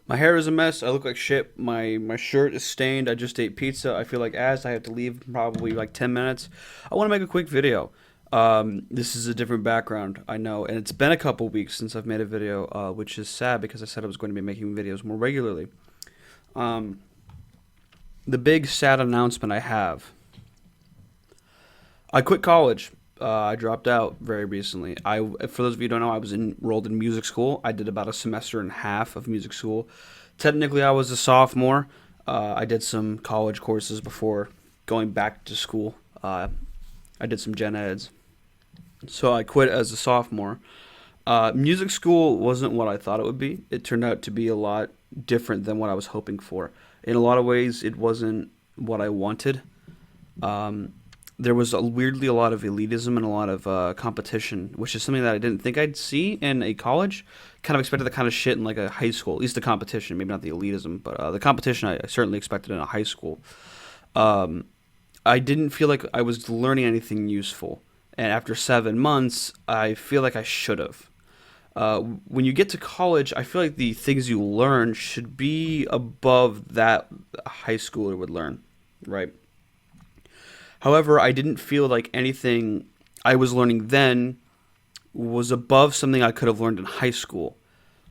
My hair is a mess. I look like shit. My shirt is stained. I just ate pizza. I feel like ass. I have to leave in probably like 10 minutes. I want to make a quick video. This is a different background, I know, and it's been a couple weeks since I've made a video, which is sad because I said I was going to be making videos more regularly. Um, the big sad announcement I have: I quit college. I dropped out very recently. For those of you who don't know, I was enrolled in music school. I did about a semester and a half of music school. Technically, I was a sophomore. I did some college courses before going back to school. I did some gen eds. So I quit as a sophomore. Music school wasn't what I thought it would be. It turned out to be a lot different than what I was hoping for. In a lot of ways, it wasn't what I wanted. Um, there was weirdly a lot of elitism and a lot of competition, which is something that I didn't think I'd see in a college. Kind of expected the kind of shit in like a high school, at least the competition, maybe not the elitism, but the competition I certainly expected in a high school. Um, I didn't feel like I was learning anything useful, and after 7 months, I feel like I should have. When you get to college, I feel like the things you learn should be above that a high schooler would learn, right? However, I didn't feel like anything I was learning then was above something I could have learned in high school.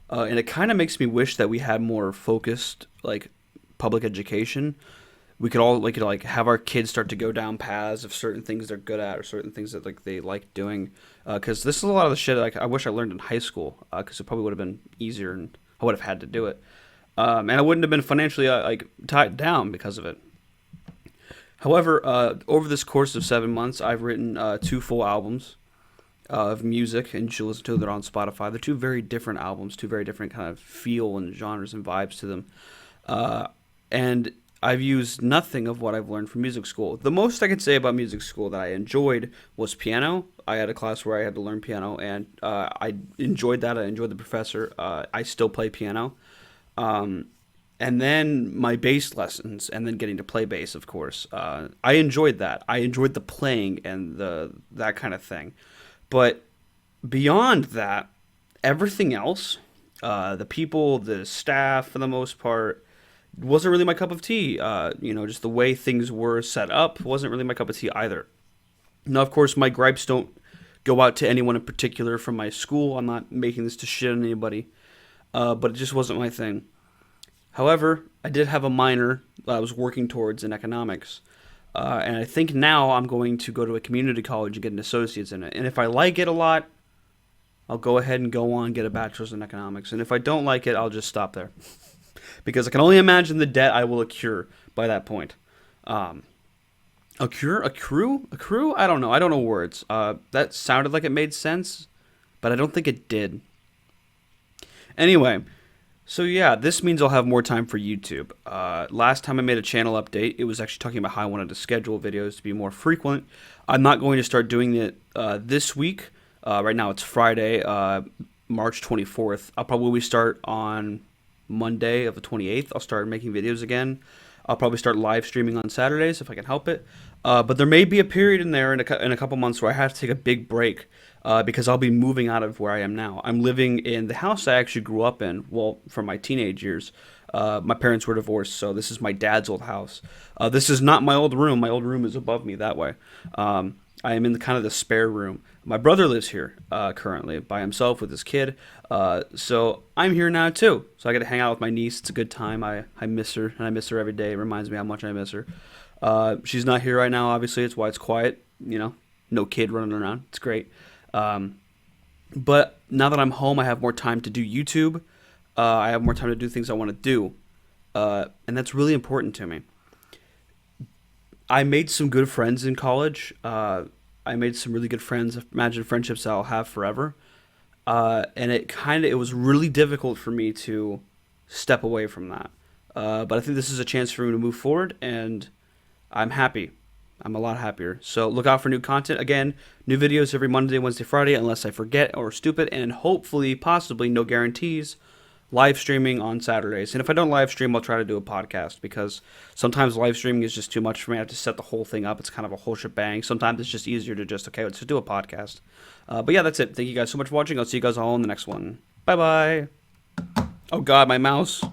And it kind of makes me wish that we had more focused, like, public education. We could all like have our kids start to go down paths of certain things they're good at or certain things that like they like doing. Because this is a lot of the shit like I wish I learned in high school. Because it probably would have been easier and I would have had to do it. And I wouldn't have been financially like tied down because of it. However, over this course of 7 months, I've written two full albums of music, and you should listen to them. They're on Spotify. They're two very different albums, two very different kind of feel and genres and vibes to them. Uh, and I've used nothing of what I've learned from music school. The most I can say about music school that I enjoyed was piano. I had a class where I had to learn piano, and I enjoyed that. I enjoyed the professor. I still play piano. Um, and then my bass lessons, and then getting to play bass, of course. I enjoyed that. I enjoyed the playing and the that kind of thing. But beyond that, everything else, the people, the staff, for the most part, wasn't really my cup of tea. Just the way things were set up wasn't really my cup of tea either. Now, of course, my gripes don't go out to anyone in particular from my school. I'm not making this to shit on anybody, but it just wasn't my thing. However, I did have a minor that I was working towards in economics. And I think now I'm going to go to a community college and get an associate's in it. And if I like it a lot, I'll go ahead and go on and get a bachelor's in economics. And if I don't like it, I'll just stop there. Because I can only imagine the debt I will accrue by that point. Um, accrue? I don't know. I don't know words. That sounded like it made sense, but I don't think it did. Anyway, so yeah, this means I'll have more time for YouTube. Last time I made a channel update, it was actually talking about how I wanted to schedule videos to be more frequent. I'm not going to start doing it this week. Right now it's Friday, March 24th. I'll probably start on Monday of the 28th. I'll start making videos again. I'll probably start live streaming on Saturdays if I can help it. But there may be a period in there in a couple months where I have to take a big break because I'll be moving out of where I am now. I'm living in the house I actually grew up in, well, from my teenage years. My parents were divorced, so this is my dad's old house. This is not my old room. My old room is above me that way. I am in the kind of the spare room. My brother lives here currently by himself with his kid. So I'm here now too. So I get to hang out with my niece. It's a good time. I miss her, and I miss her every day. It reminds me how much I miss her. She's not here right now, obviously. It's why it's quiet. No kid running around. It's great. Um, but now that I'm home, I have more time to do YouTube. I have more time to do things I want to do. And that's really important to me. I made some good friends in college. I made some really good friends. Imagine friendships that I'll have forever. And it was really difficult for me to step away from that. But I think this is a chance for me to move forward, and I'm happy. I'm a lot happier. So look out for new content. Again, new videos every Monday, Wednesday, Friday, unless I forget or stupid, and hopefully, possibly, no guarantees, live streaming on Saturdays. And if I don't live stream, I'll try to do a podcast because sometimes live streaming is just too much for me. I have to set the whole thing up. It's kind of a whole shebang. Sometimes it's just easier to just, okay, let's just do a podcast. But yeah, that's it. Thank you guys so much for watching. I'll see you guys all in the next one. Bye bye. Oh God, my mouse.